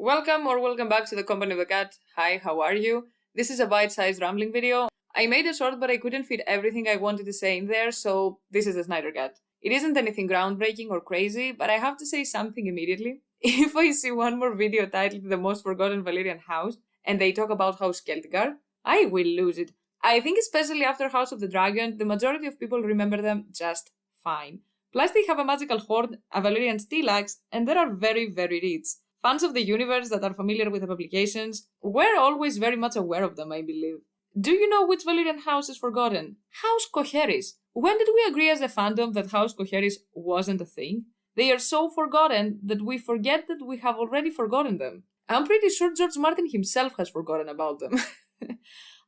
Welcome back to the Company of the Cat. Hi, how are you? This is a bite-sized rambling video. I made it short, but I couldn't fit everything I wanted to say in there, so this is the Snyder Cut. It isn't anything groundbreaking or crazy, but I have to say something immediately. If I see one more video titled The Most Forgotten Valyrian House, and they talk about House Celtigar, I will lose it. I think especially after House of the Dragon, the majority of people remember them just fine. Plus they have a magical horn, a Valyrian steel axe, and they are very, very rich. Fans of the universe that are familiar with the publications were always very much aware of them, I believe. Do you know which Valyrian house is forgotten? House Qoherys. When did we agree as a fandom that House Qoherys wasn't a thing? They are so forgotten that we forget that we have already forgotten them. I'm pretty sure George Martin himself has forgotten about them.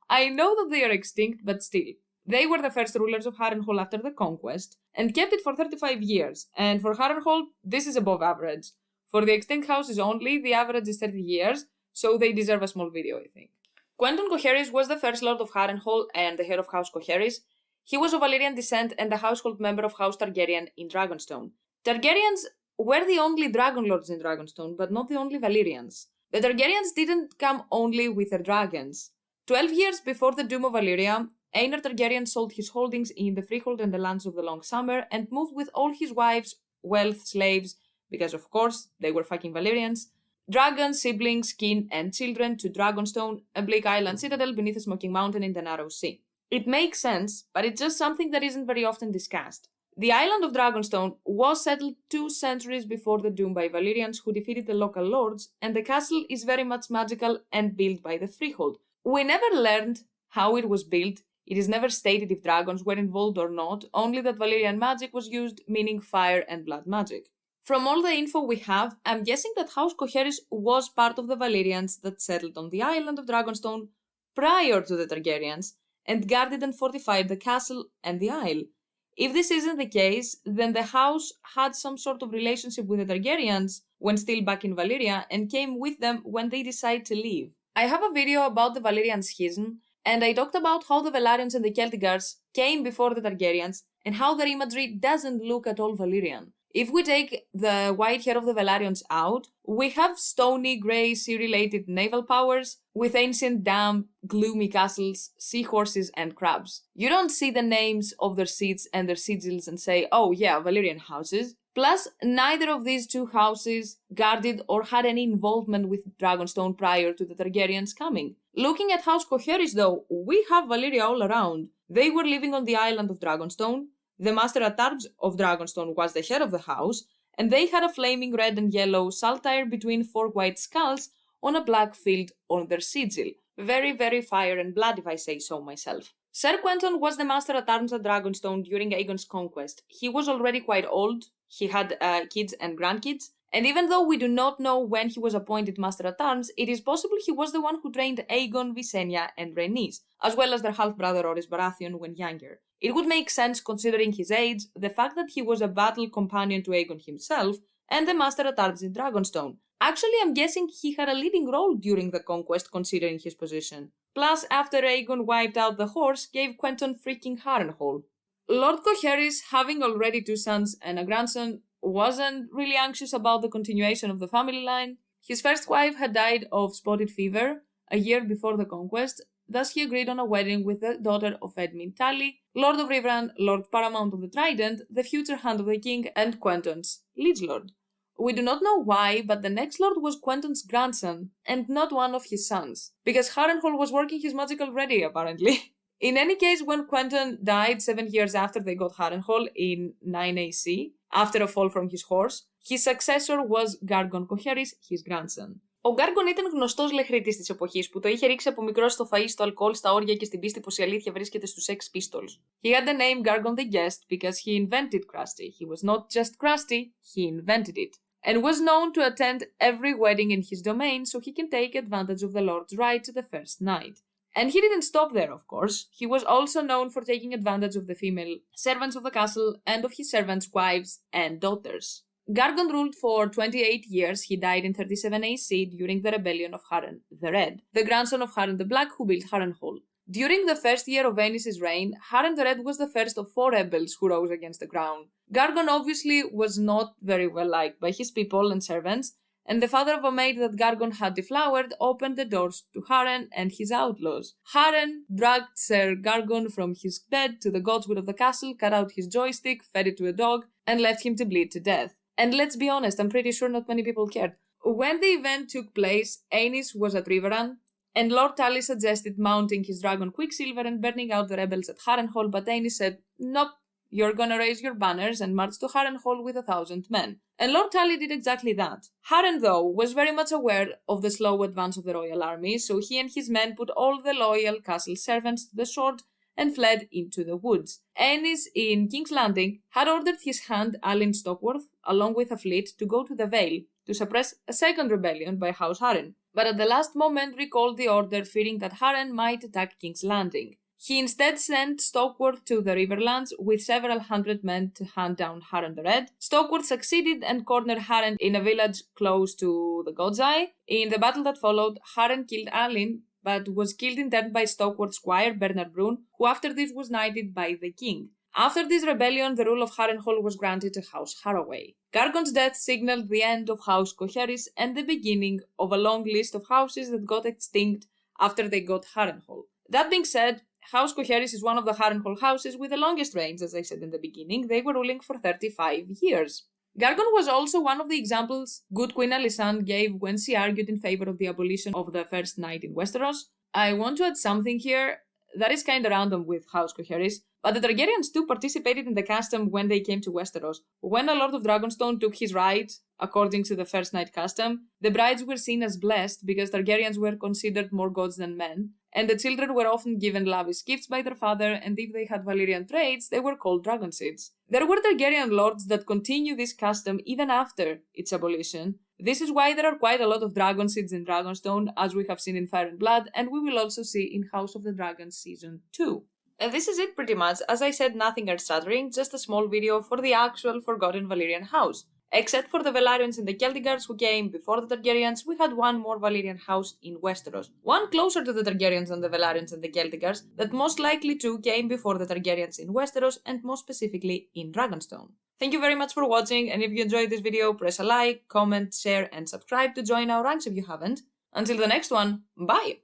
I know that they are extinct, but still. They were the first rulers of Harrenhal after the conquest, and kept it for 35 years, and for Harrenhal, this is above average. For the extinct houses only, the average is 30 years, so they deserve a small video, I think. Quenton Qoherys was the first lord of Harrenhal and the head of House Qoherys. He was of Valyrian descent and a household member of House Targaryen in Dragonstone. Targaryens were the only dragon lords in Dragonstone, but not the only Valyrians. The Targaryens didn't come only with their dragons. 12 years before the doom of Valyria, Aenar Targaryen sold his holdings in the freehold and the lands of the Long Summer and moved with all his wives, wealth, slaves, because of course they were fucking Valyrians, dragons, siblings, kin, and children to Dragonstone, a bleak island citadel beneath a smoking mountain in the narrow sea. It makes sense, but it's just something that isn't very often discussed. The island of Dragonstone was settled 2 centuries before the doom by Valyrians who defeated the local lords, and the castle is very much magical and built by the freehold. We never learned how it was built. It is never stated if dragons were involved or not, only that Valyrian magic was used, meaning fire and blood magic. From all the info we have, I'm guessing that House Qoherys was part of the Valyrians that settled on the island of Dragonstone prior to the Targaryens and guarded and fortified the castle and the isle. If this isn't the case, then the house had some sort of relationship with the Targaryens when still back in Valyria and came with them when they decided to leave. I have a video about the Valyrian schism, and I talked about how the Velaryons and the Celtigars came before the Targaryens and how their imagery doesn't look at all Valyrian. If we take the white hair of the Velaryons out, we have stony, grey, sea-related naval powers with ancient, damp, gloomy castles, seahorses, and crabs. You don't see the names of their seats and their sigils and say, oh yeah, Valyrian houses. Plus, neither of these two houses guarded or had any involvement with Dragonstone prior to the Targaryens coming. Looking at House Qoherys though, we have Valyria all around. They were living on the island of Dragonstone. The Master-at-Arms of Dragonstone was the head of the house, and they had a flaming red and yellow saltire between 4 white skulls on a black field on their sigil. Very, very fire and blood, if I say so myself. Sir Quenton was the Master-at-Arms at Dragonstone during Aegon's conquest. He was already quite old, he had kids and grandkids, and even though we do not know when he was appointed Master-at-Arms, it is possible he was the one who trained Aegon, Visenya, and Rhaenys, as well as their half-brother Orys Baratheon when younger. It would make sense considering his age, the fact that he was a battle companion to Aegon himself, and the Master-at-Arms in Dragonstone. Actually, I'm guessing he had a leading role during the conquest considering his position. Plus, after Aegon wiped out the horse, gave Quenton freaking Harrenhal. Lord Qoherys, having already 2 sons and a grandson, wasn't really anxious about the continuation of the family line. His first wife had died of spotted fever a year before the conquest, thus he agreed on a wedding with the daughter of Edmund Tully, Lord of Rivran, Lord Paramount of the Trident, the future Hand of the King, and Quenton's liege lord. We do not know why, but the next lord was Quenton's grandson, and not one of his sons, because Harrenhal was working his magic already, apparently. In any case, when Quenton died 7 years after they got Harrenhal in 9 AC, after a fall from his horse, his successor was Gargon Qoherys, his grandson. Ο Gargon ήταν γνωστός λεχρήτης της εποχής που το είχε ρίξει από μικρός στο φαΐ, στο αλκοόλ, στα όργια και στην πίστη πως η αλήθεια βρίσκεται στους Sex Pistols. He had the name Gargon the Guest because he invented crusty. He was not just crusty, he invented it. And was known to attend every wedding in his domain so he can take advantage of the Lord's right to the first night. And he didn't stop there, of course. He was also known for taking advantage of the female servants of the castle and of his servants' wives and daughters. Gargon ruled for 28 years. He died in 37 AC during the rebellion of Harren the Red, the grandson of Harren the Black who built Harrenhal. During the first year of Rhaenys' reign, Harren the Red was the first of 4 rebels who rose against the crown. Gargon obviously was not very well liked by his people and servants, and the father of a maid that Gargon had deflowered opened the doors to Harren and his outlaws. Harren dragged Sir Gargon from his bed to the godswood of the castle, cut out his joystick, fed it to a dog, and left him to bleed to death. And let's be honest, I'm pretty sure not many people cared. When the event took place, Aenys was at Riverrun, and Lord Tully suggested mounting his dragon Quicksilver and burning out the rebels at Harrenhal, but Aenys said, "Nope, you're gonna raise your banners and march to Harrenhal with 1,000 men." And Lord Tully did exactly that. Harren, though, was very much aware of the slow advance of the royal army, so he and his men put all the loyal castle servants to the sword and fled into the woods. Aenys, in King's Landing, had ordered his hand Alyn Stockworth, along with a fleet, to go to the Vale to suppress a second rebellion by House Harren, but at the last moment recalled the order, fearing that Harren might attack King's Landing. He instead sent Stockworth to the Riverlands with several hundred men to hunt down Harren the Red. Stockworth succeeded and cornered Harren in a village close to the God's Eye. In the battle that followed, Harren killed Alyn, but was killed in turn by Stockworth's squire Bernard Brune, who after this was knighted by the king. After this rebellion, the rule of Harrenhal was granted to House Harroway. Gargon's death signaled the end of House Qoherys and the beginning of a long list of houses that got extinct after they got Harrenhal. That being said, House Qoherys is one of the Harrenhal houses with the longest reigns, as I said in the beginning. They were ruling for 35 years. Gargon was also one of the examples good Queen Alysanne gave when she argued in favor of the abolition of the First Knight in Westeros. I want to add something here that is kinda random with House Qoherys, but the Targaryens too participated in the custom when they came to Westeros. When a Lord of Dragonstone took his ride, according to the First Night custom, the brides were seen as blessed because Targaryens were considered more gods than men, and the children were often given lavish gifts by their father, and if they had Valyrian traits, they were called dragon seeds. There were Targaryen lords that continue this custom even after its abolition. This is why there are quite a lot of dragon seeds in Dragonstone, as we have seen in Fire and Blood, and we will also see in House of the Dragon Season 2. This is it pretty much. As I said, nothing earth-shattering, just a small video for the actual Forgotten Valyrian House. Except for the Velaryons and the Celtigars who came before the Targaryens, we had one more Valyrian house in Westeros. One closer to the Targaryens than the Velaryons and the Celtigars, that most likely too came before the Targaryens in Westeros, and more specifically in Dragonstone. Thank you very much for watching, and if you enjoyed this video, press a like, comment, share, and subscribe to join our ranks if you haven't. Until the next one, bye!